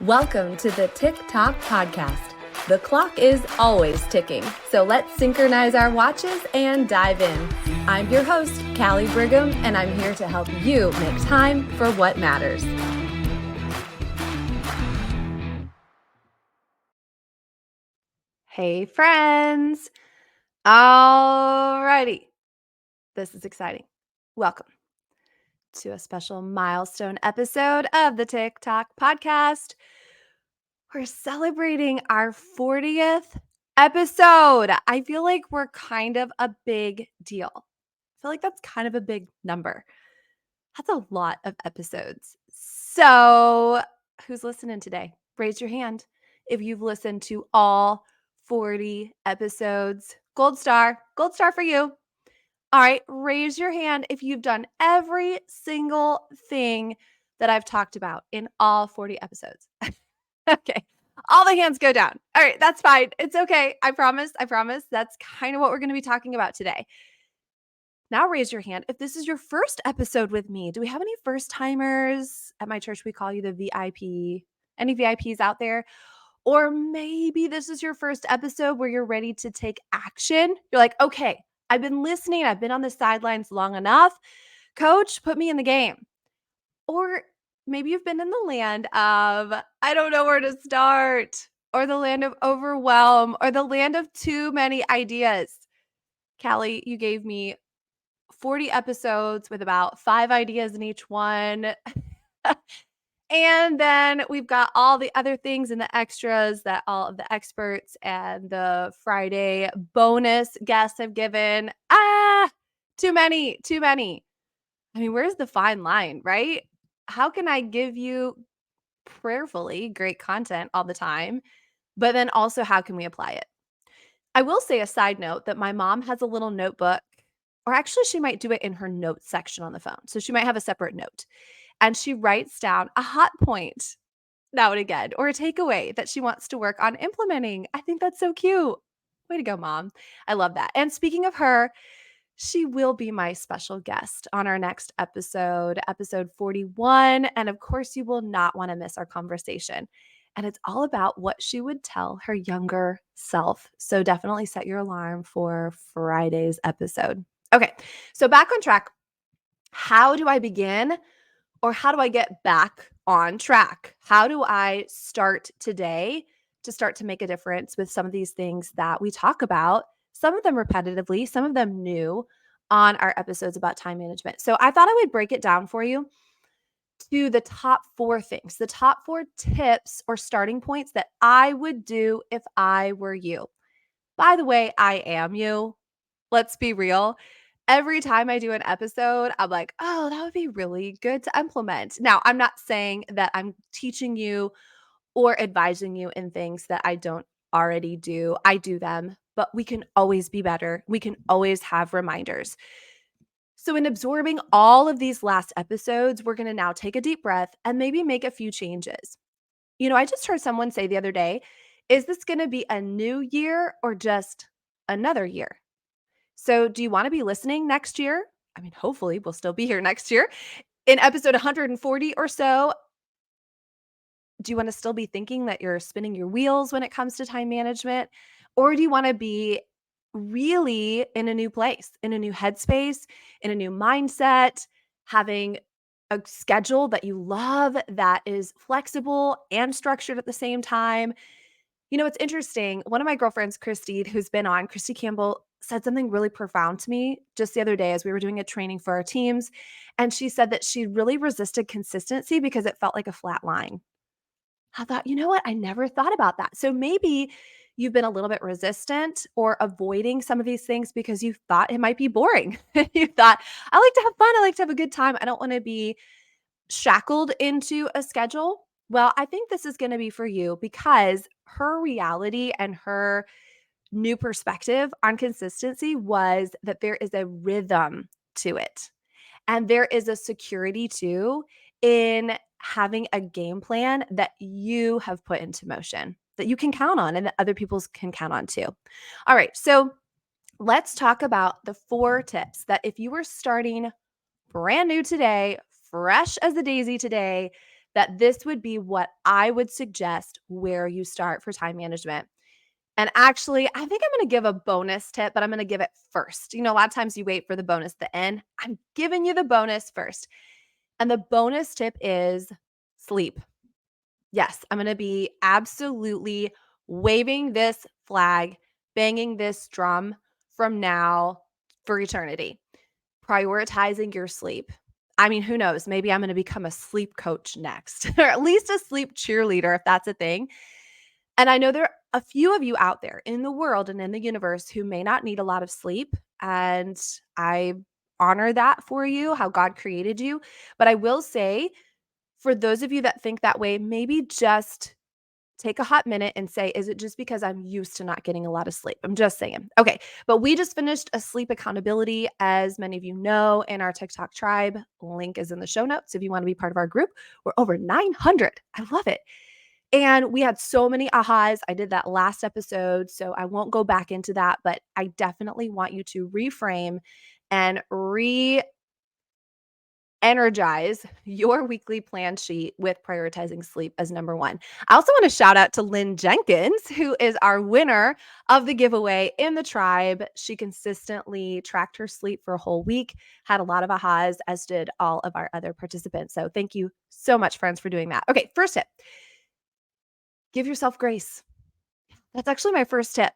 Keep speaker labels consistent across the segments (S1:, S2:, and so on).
S1: Welcome to the TikTok podcast. The clock is always ticking, so let's synchronize our watches and dive in. I'm your host, Callie Brigham, and I'm here to help you make time for what matters. Hey, friends. Alrighty. This is exciting. Welcome to a special milestone episode of the TikTok podcast. We're celebrating our 40th episode. I feel like we're kind of a big deal. I feel like that's kind of a big number. That's a lot of episodes. So, who's listening today? Raise your hand if you've listened to all 40 episodes. Gold star for you. All right, raise your hand if you've done every single thing that I've talked about in all 40 episodes. Okay. All the hands go down. All right, that's fine. It's okay. I promise. That's kind of what we're going to be talking about today. Now raise your hand if this is your first episode with me. Do we have any first timers? At my church, we call you the VIP. Any VIPs out there? Or maybe this is your first episode where you're ready to take action. You're like, okay, I've been listening. I've been on the sidelines long enough. Coach, put me in the game. Or maybe you've been in the land of, I don't know where to start, or the land of overwhelm, or the land of too many ideas. Callie, you gave me 40 episodes with about 5 ideas in each one. And then we've got all the other things and the extras that all of the experts and the Friday bonus guests have given. Too many. I mean, where's the fine line, right? How can I give you prayerfully great content all the time, but then also how can we apply it? I will say a side note that my mom has a little notebook, or actually she might do it in her notes section on the phone. So she might have a separate note and she writes down a hot point now and again, or a takeaway that she wants to work on implementing. I think that's so cute. Way to go, Mom. I love that. And speaking of her, she will be my special guest on our next episode, episode 41. And of course, you will not want to miss our conversation. And it's all about what she would tell her younger self. So definitely set your alarm for Friday's episode. Okay, so back on track. How do I begin, or how do I get back on track? How do I start today to start to make a difference with some of these things that we talk about, some of them repetitively, some of them new on our episodes about time management? So I thought I would break it down for you to the top 4 things, the top 4 tips or starting points that I would do if I were you. By the way, I am you. Let's be real. Every time I do an episode, I'm like, oh, that would be really good to implement. Now, I'm not saying that I'm teaching you or advising you in things that I don't already do. I do them, but we can always be better. We can always have reminders. So, in absorbing all of these last episodes, we're going to now take a deep breath and maybe make a few changes. You know, I just heard someone say the other day, is this going to be a new year or just another year? So, do you want to be listening next year? I mean, hopefully, we'll still be here next year in episode 140 or so. Do you want to still be thinking that you're spinning your wheels when it comes to time management? Or do you want to be really in a new place, in a new headspace, in a new mindset, having a schedule that you love that is flexible and structured at the same time? You know, it's interesting. One of my girlfriends, Christy Campbell, said something really profound to me just the other day as we were doing a training for our teams. And she said that she really resisted consistency because it felt like a flat line. I thought, you know what? I never thought about that. So maybe you've been a little bit resistant or avoiding some of these things because you thought it might be boring. You thought, I like to have fun. I like to have a good time. I don't want to be shackled into a schedule. Well, I think this is going to be for you because her reality and her new perspective on consistency was that there is a rhythm to it. And there is a security too in having a game plan that you have put into motion that you can count on and that other people can count on too. All right. So let's talk about the 4 tips that if you were starting brand new today, fresh as a daisy today, that this would be what I would suggest where you start for time management. And actually, I think I'm gonna give a bonus tip, but I'm gonna give it first. A lot of times you wait for the bonus at the end. I'm giving you the bonus first. And the bonus tip is sleep. Yes, I'm gonna be absolutely waving this flag, banging this drum from now for eternity. Prioritizing your sleep. I mean, who knows? Maybe I'm gonna become a sleep coach next, or at least a sleep cheerleader if that's a thing. And I know there are a few of you out there in the world and in the universe who may not need a lot of sleep. And I honor that for you, how God created you. But I will say, for those of you that think that way, maybe just take a hot minute and say, is it just because I'm used to not getting a lot of sleep? I'm just saying. Okay. But we just finished a sleep accountability, as many of you know, in our TikTok tribe. Link is in the show notes if you want to be part of our group. We're over 900. I love it. And we had so many ahas. I did that last episode, so I won't go back into that, but I definitely want you to reframe and energize your weekly plan sheet with prioritizing sleep as number one. I also want to shout out to Lynn Jenkins, who is our winner of the giveaway in the tribe. She consistently tracked her sleep for a whole week, had a lot of ahas, as did all of our other participants. So thank you so much, friends, for doing that. Okay, first tip, give yourself grace. That's actually my first tip.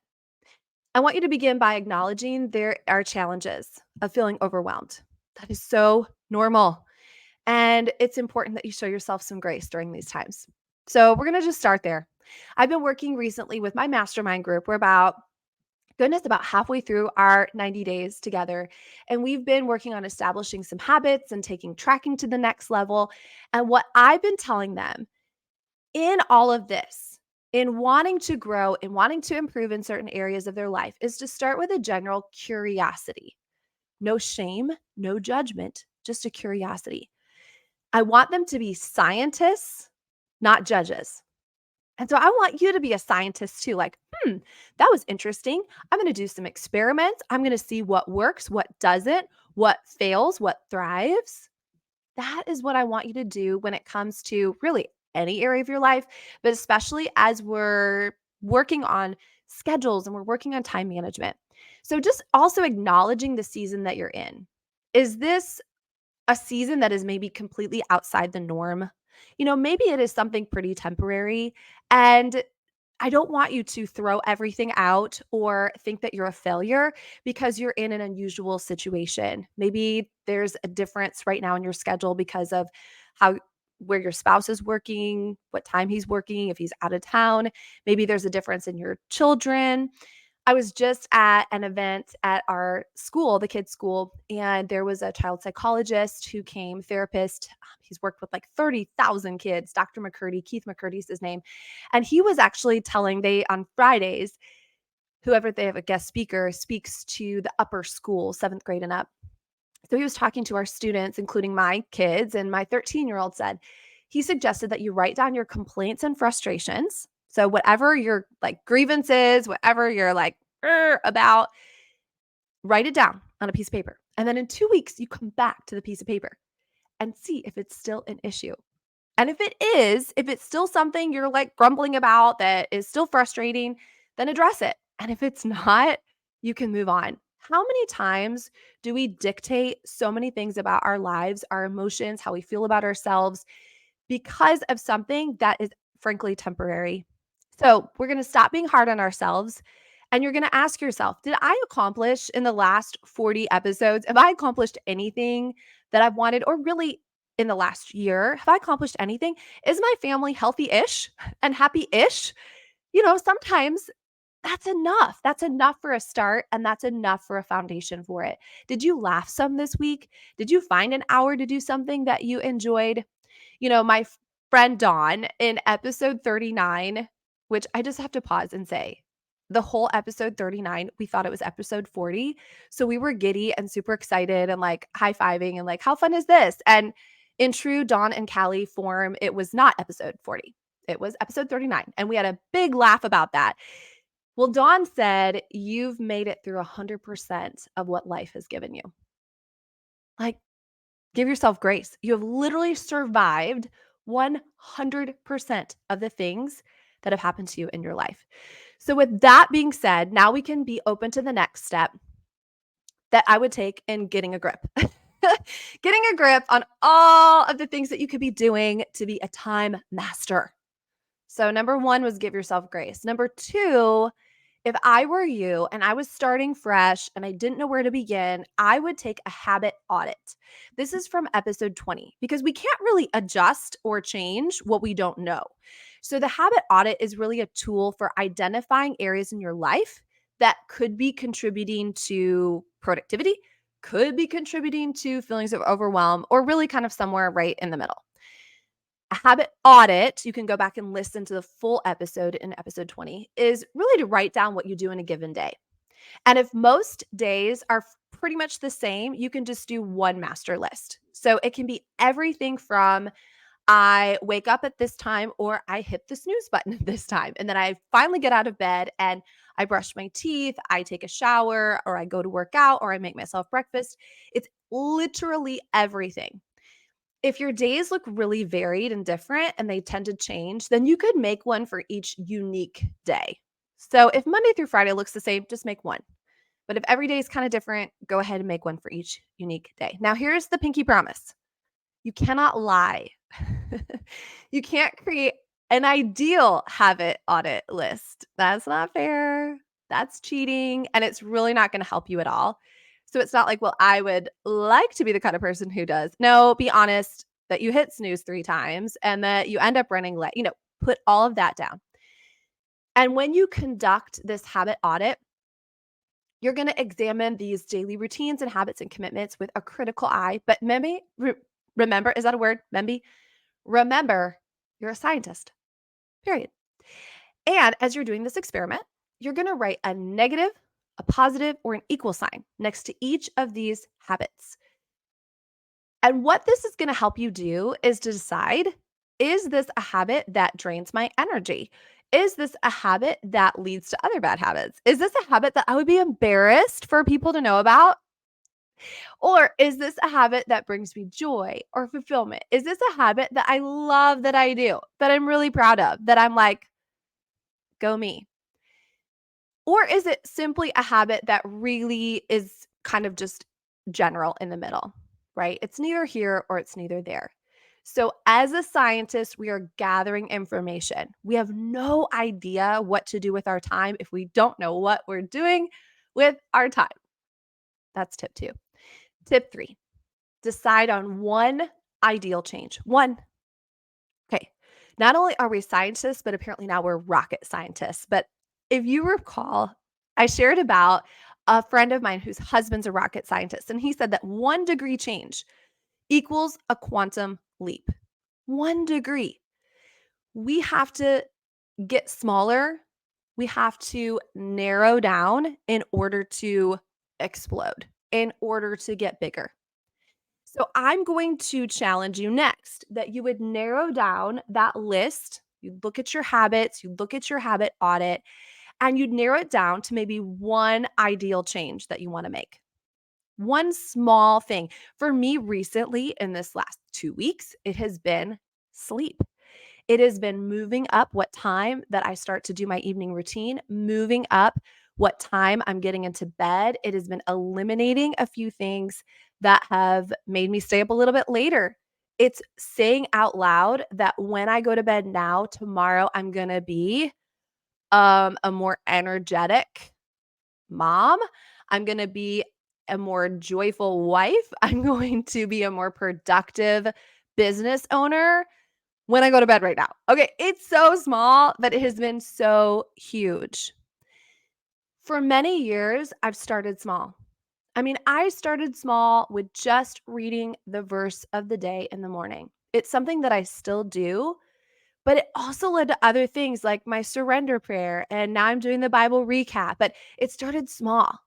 S1: I want you to begin by acknowledging there are challenges of feeling overwhelmed. That is so normal. And it's important that you show yourself some grace during these times. So we're going to just start there. I've been working recently with my mastermind group. We're about halfway through our 90 days together. And we've been working on establishing some habits and taking tracking to the next level. And what I've been telling them in all of this, in wanting to grow and wanting to improve in certain areas of their life, is to start with a general curiosity. No shame, no judgment, just a curiosity. I want them to be scientists, not judges. And so I want you to be a scientist too. Like, that was interesting. I'm going to do some experiments. I'm going to see what works, what doesn't, what fails, what thrives. That is what I want you to do when it comes to really any area of your life, but especially as we're working on schedules and we're working on time management. So just also acknowledging the season that you're in. Is this a season that is maybe completely outside the norm? Maybe it is something pretty temporary, and I don't want you to throw everything out or think that you're a failure because you're in an unusual situation. Maybe there's a difference right now in your schedule because of how where your spouse is working, what time he's working, if he's out of town. Maybe there's a difference in your children. I was just at an event at our school, the kids' school, and there was a child psychologist who came, therapist. He's worked with like 30,000 kids. Dr. McCurdy, Keith McCurdy is his name. And he was actually telling they on Fridays, whoever they have a guest speaker speaks to the upper school, 7th grade and up. So he was talking to our students, including my kids, and my 13-year-old said, he suggested that you write down your complaints and frustrations. So whatever your like grievances, whatever you're like about, write it down on a piece of paper. And then in 2 weeks, you come back to the piece of paper and see if it's still an issue. And if it's still something you're like grumbling about that is still frustrating, then address it. And if it's not, you can move on. How many times do we dictate so many things about our lives, our emotions, how we feel about ourselves because of something that is frankly temporary? So we're going to stop being hard on ourselves. And you're going to ask yourself, did I accomplish in the last 40 episodes? Have I accomplished anything that I've wanted, or really in the last year? Have I accomplished anything? Is my family healthy ish and happy ish? Sometimes that's enough. That's enough for a start, and that's enough for a foundation for it. Did you laugh some this week? Did you find an hour to do something that you enjoyed? My friend Dawn in episode 39, which I just have to pause and say, the whole episode 39, we thought it was episode 40. So we were giddy and super excited and like high-fiving and like, how fun is this? And in true Dawn and Callie form, it was not episode 40. It was episode 39. And we had a big laugh about that. Well, Dawn said, you've made it through 100% of what life has given you. Like, give yourself grace. You have literally survived 100% of the things that have happened to you in your life. So, with that being said, now we can be open to the next step that I would take in getting a grip. Getting a grip on all of the things that you could be doing to be a time master. So, number one was give yourself grace. Number two, if I were you and I was starting fresh and I didn't know where to begin, I would take a habit audit. This is from episode 20 because we can't really adjust or change what we don't know. So, the habit audit is really a tool for identifying areas in your life that could be contributing to productivity, could be contributing to feelings of overwhelm, or really kind of somewhere right in the middle. A habit audit, you can go back and listen to the full episode in episode 20, is really to write down what you do in a given day. And if most days are pretty much the same, you can just do one master list. So it can be everything from I wake up at this time or I hit the snooze button at this time. And then I finally get out of bed and I brush my teeth, I take a shower, or I go to work out, or I make myself breakfast. It's literally everything. If your days look really varied and different and they tend to change, then you could make one for each unique day. So if Monday through Friday looks the same, just make one. But if every day is kind of different, go ahead and make one for each unique day. Now, here's the pinky promise: you cannot lie. You can't create an ideal habit audit list. That's not fair. That's cheating. And it's really not going to help you at all. So it's not like, well, I would like to be the kind of person who does. No, be honest that you hit snooze 3 times and that you end up running late. Put all of that down. And when you conduct this habit audit, you're going to examine these daily routines and habits and commitments with a critical eye. But remember, is that a word? Remember, you're a scientist, period. And as you're doing this experiment, you're going to write a negative, a positive, or an equal sign next to each of these habits. And what this is going to help you do is to decide, is this a habit that drains my energy? Is this a habit that leads to other bad habits? Is this a habit that I would be embarrassed for people to know about? Or is this a habit that brings me joy or fulfillment? Is this a habit that I love that I do, that I'm really proud of, that I'm like, go me? Or is it simply a habit that really is kind of just general in the middle, right? It's neither here or it's neither there. So, as a scientist, we are gathering information. We have no idea what to do with our time if we don't know what we're doing with our time. That's tip 2. Tip 3, decide on one ideal change. One. Okay. Not only are we scientists, but apparently now we're rocket scientists. But if you recall, I shared about a friend of mine whose husband's a rocket scientist, and he said that 1 degree change equals a quantum leap. 1 degree. We have to get smaller. We have to narrow down in order to explode, in order to get bigger. So I'm going to challenge you next that you would narrow down that list. You'd look at your habits, you'd look at your habit audit, and you'd narrow it down to maybe one ideal change that you want to make. One small thing. For me recently, in this last 2 weeks, it has been sleep. It has been moving up what time that I start to do my evening routine, moving up what time I'm getting into bed. It has been eliminating a few things that have made me stay up a little bit later. It's saying out loud that when I go to bed now, tomorrow I'm going to be a more energetic mom. I'm going to be a more joyful wife. I'm going to be a more productive business owner when I go to bed right now. Okay, it's so small, but it has been so huge. For many years, I've started small. I mean, I started small with just reading the verse of the day in the morning. It's something that I still do, but it also led to other things like my surrender prayer, and now I'm doing the Bible recap, but it started small.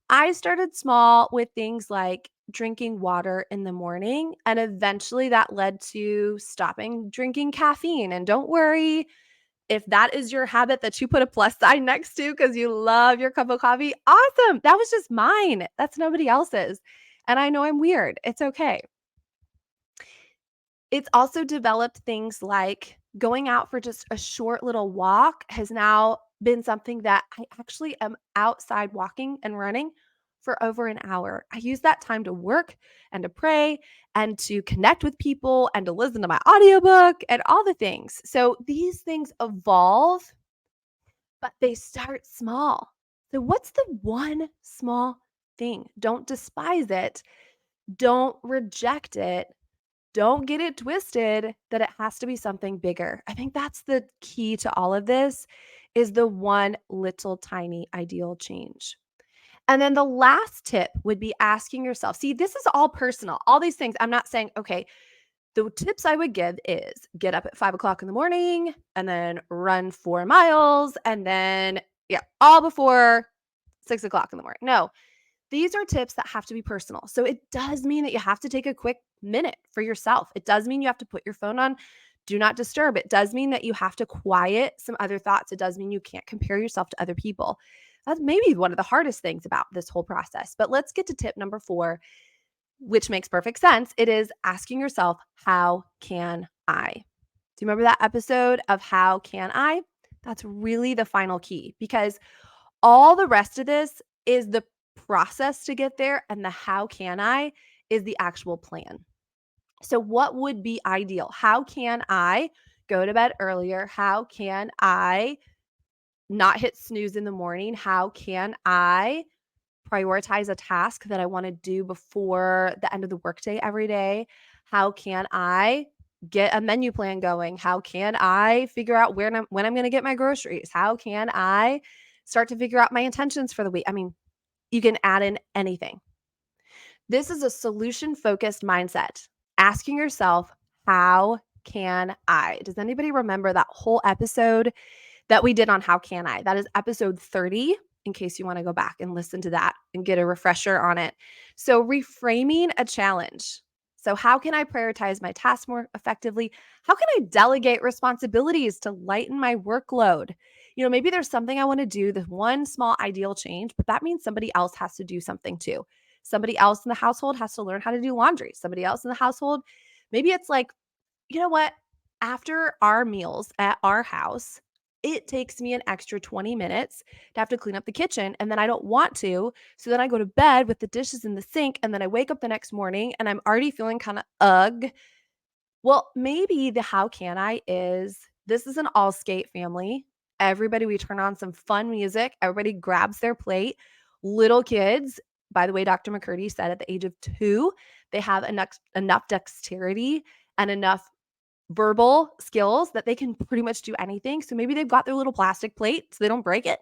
S1: I started small with things like drinking water in the morning, and eventually that led to stopping drinking caffeine. And don't worry, if that is your habit that you put a plus sign next to because you love your cup of coffee, awesome. That was just mine. That's nobody else's. And I know I'm weird. It's okay. It's also developed things like going out for just a short little walk has now been something that I actually am outside walking and running for over an hour. I use that time to work and to pray and to connect with people and to listen to my audiobook and all the things. So these things evolve, but they start small. So, what's the one small thing? Don't despise it. Don't reject it. Don't get it twisted that it has to be something bigger. I think that's the key to all of this is the one little tiny ideal change. And then the last tip would be asking yourself, see, this is all personal. All these things, I'm not saying, okay, the tips I would give is get up at 5 o'clock in the morning and then run 4 miles and then, yeah, all before 6 o'clock in the morning. No, these are tips that have to be personal. So it does mean that you have to take a quick minute for yourself. It does mean you have to put your phone on do not disturb. It does mean that you have to quiet some other thoughts. It does mean you can't compare yourself to other people. That's maybe one of the hardest things about this whole process. But let's get to tip number 4, which makes perfect sense. It is asking yourself, how can I? Do you remember that episode of How Can I? That's really the final key because all the rest of this is the process to get there, and the how can I is the actual plan. So, what would be ideal? How can I go to bed earlier? How can I not hit snooze in the morning? How can I prioritize a task that I want to do before the end of the workday every day? How can I get a menu plan going? How can I figure out when I'm going to get my groceries? How can I start to figure out my intentions for the week? I mean, you can add in anything. This is a solution focused mindset. Asking yourself, how can I? Does anybody remember that whole episode that we did on How Can I? That is episode 30, in case you want to go back and listen to that and get a refresher on it. So, reframing a challenge. So, how can I prioritize my tasks more effectively? How can I delegate responsibilities to lighten my workload? Maybe there's something I want to do, the one small ideal change, but that means somebody else has to do something too. Somebody else in the household has to learn how to do laundry. Somebody else in the household, maybe it's like, you know what? After our meals at our house, it takes me an extra 20 minutes to have to clean up the kitchen. And then I don't want to. So then I go to bed with the dishes in the sink. And then I wake up the next morning and I'm already feeling kind of ugh. Well, maybe the how can I is this is an all skate family. Everybody, we turn on some fun music. Everybody grabs their plate. Little kids, by the way, Dr. McCurdy said at the age of 2, they have enough dexterity and enough verbal skills that they can pretty much do anything. So maybe they've got their little plastic plate so they don't break it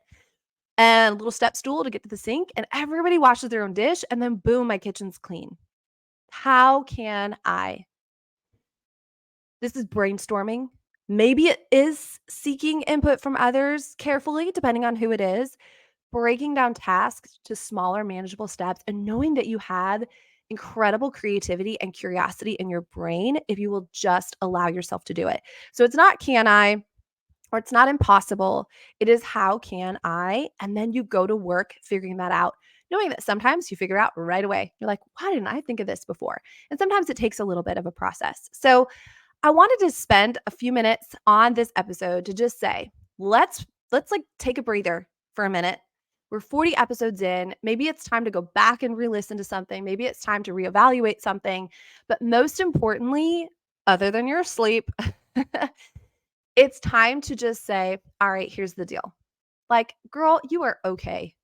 S1: and a little step stool to get to the sink, and everybody washes their own dish, and then boom, my kitchen's clean. How can I? This is brainstorming. Maybe it is seeking input from others carefully, depending on who it is, breaking down tasks to smaller, manageable steps, and knowing that you have incredible creativity and curiosity in your brain if you will just allow yourself to do it. So it's not can I or it's not impossible. It is how can I? And then you go to work figuring that out, knowing that sometimes you figure out right away. You're like, why didn't I think of this before? And sometimes it takes a little bit of a process. So I wanted to spend a few minutes on this episode to just say, let's like take a breather for a minute. We're 40 episodes in. Maybe it's time to go back and re-listen to something. Maybe it's time to reevaluate something. But most importantly, other than your sleep, it's time to just say, all right, here's the deal. Like, girl, you are okay.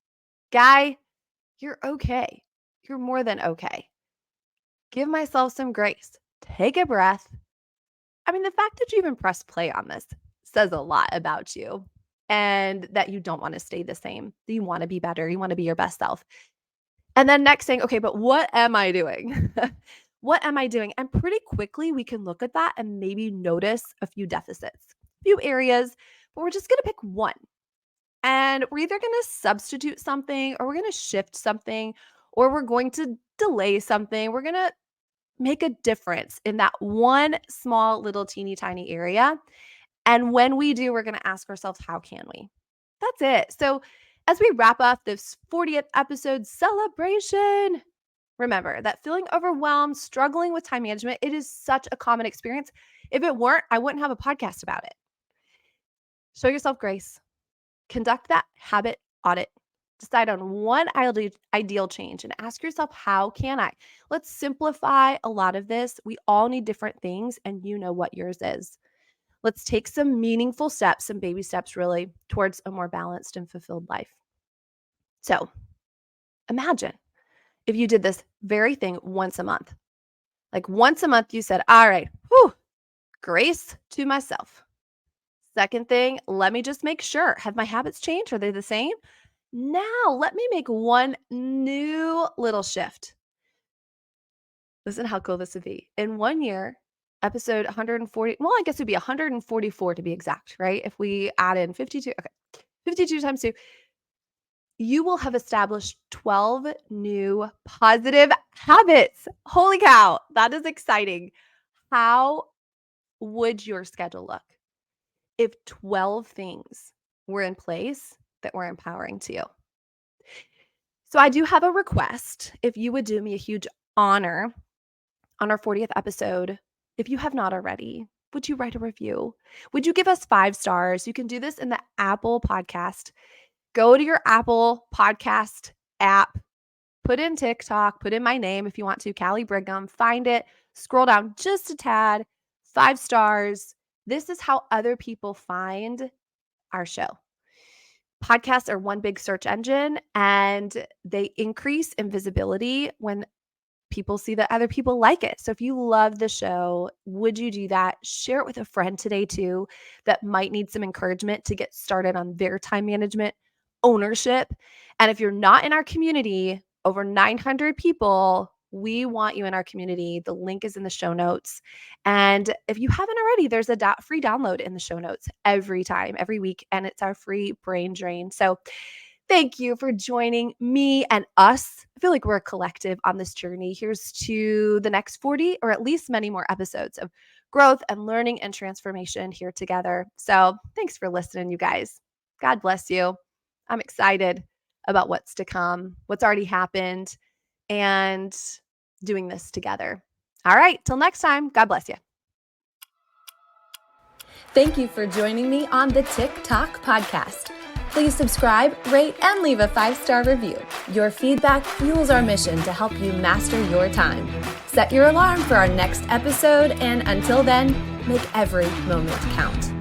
S1: Guy, you're okay. You're more than okay. Give myself some grace. Take a breath. I mean, the fact that you even pressed play on this says a lot about you and that you don't want to stay the same. You want to be better. You want to be your best self. And then next saying, okay, but what am I doing? What am I doing? And pretty quickly we can look at that and maybe notice a few deficits, a few areas, but we're just going to pick one. And we're either going to substitute something or we're going to shift something or we're going to delay something. We're going to make a difference in that one small little teeny tiny area. And when we do, we're going to ask ourselves, how can we? That's it. So as we wrap up this 40th episode celebration, remember that feeling overwhelmed, struggling with time management, it is such a common experience. If it weren't, I wouldn't have a podcast about it. Show yourself grace. Conduct that habit audit. Decide on one ideal change and ask yourself, how can I? Let's simplify a lot of this. We all need different things, and you know what yours is. Let's take some meaningful steps, some baby steps really, towards a more balanced and fulfilled life. So imagine if you did this very thing once a month. Like once a month, you said, all right, grace to myself. Second thing, let me just make sure. Have my habits changed? Are they the same? Now, let me make one new little shift. Listen how cool this would be. In 1 year, episode 140, well, I guess it would be 144 to be exact, right? If we add in 52, okay, 52 times 2, you will have established 12 new positive habits. Holy cow, that is exciting. How would your schedule look if 12 things were in place that were empowering to you? So I do have a request. If you would do me a huge honor on our 40th episode, if you have not already, would you write a review? Would you give us 5 stars? You can do this in the Apple Podcast. Go to your Apple Podcast app, put in TikTok, put in my name if you want to, Callie Brigham, find it, scroll down just a tad, 5 stars. This is how other people find our show. Podcasts are one big search engine, and they increase in visibility when people see that other people like it. So if you love the show, would you do that? Share it with a friend today too that might need some encouragement to get started on their time management ownership. And if you're not in our community, over 900 people, we want you in our community. The link is in the show notes. And if you haven't already, there's a free download in the show notes every time, every week, and it's our free brain drain. So thank you for joining me and us. I feel like we're a collective on this journey. Here's to the next 40 or at least many more episodes of growth and learning and transformation here together. So thanks for listening, you guys. God bless you. I'm excited about what's to come, what's already happened, and doing this together. All right, till next time, God bless you.
S2: Thank you for joining me on the TikTok podcast. Please subscribe, rate, and leave a 5-star review. Your feedback fuels our mission to help you master your time. Set your alarm for our next episode, and until then, make every moment count.